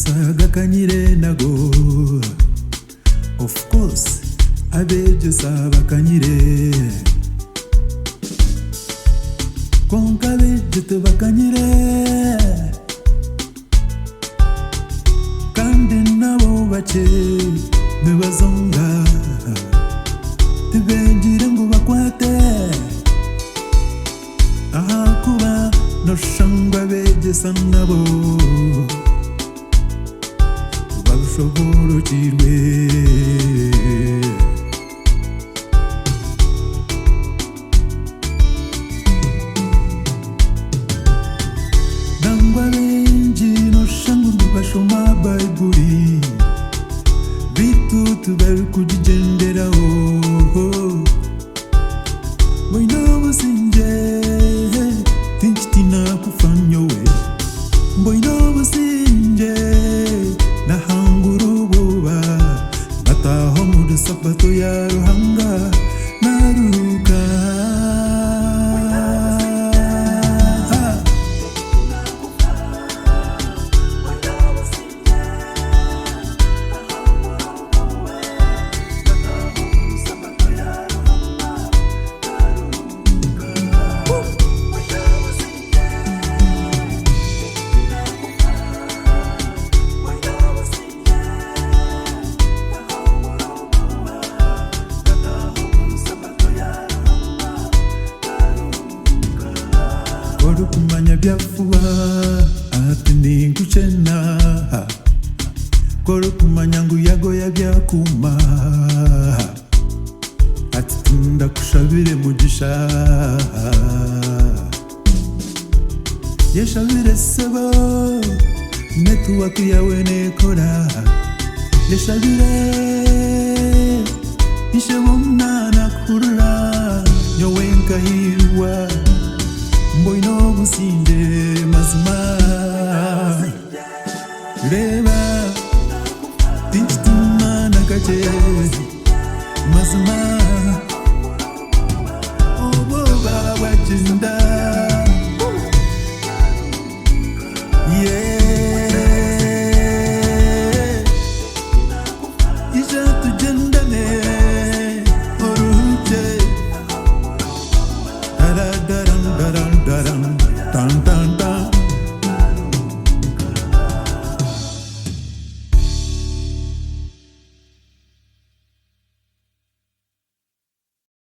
sagakanyire nago. Of course abejo sabakanyire konka bejo tebakanyire kandi nabo bake nibazonga tibengire ngo bakwate aha kuba noshangwa begesa nabo babishoborokirwe nangwa benji noshangwa bashoma Bible bitu tubari kujigenderaho boino businje tinchitina kufanyowe boino businje nahanguru buba nataho muri sabato ya ruhanga naruka Koro kumanya byafuba ati ninguchena Koro kumanya nguyago ya byakuma ati tunda kushabire mugisha Yeshabire sebo network yawe nekora Yeshabire ishebona kurura nyowenka hirwa Mboino businde mazima Reba tinchitima nakache mazima Obo baba wajinda Yeah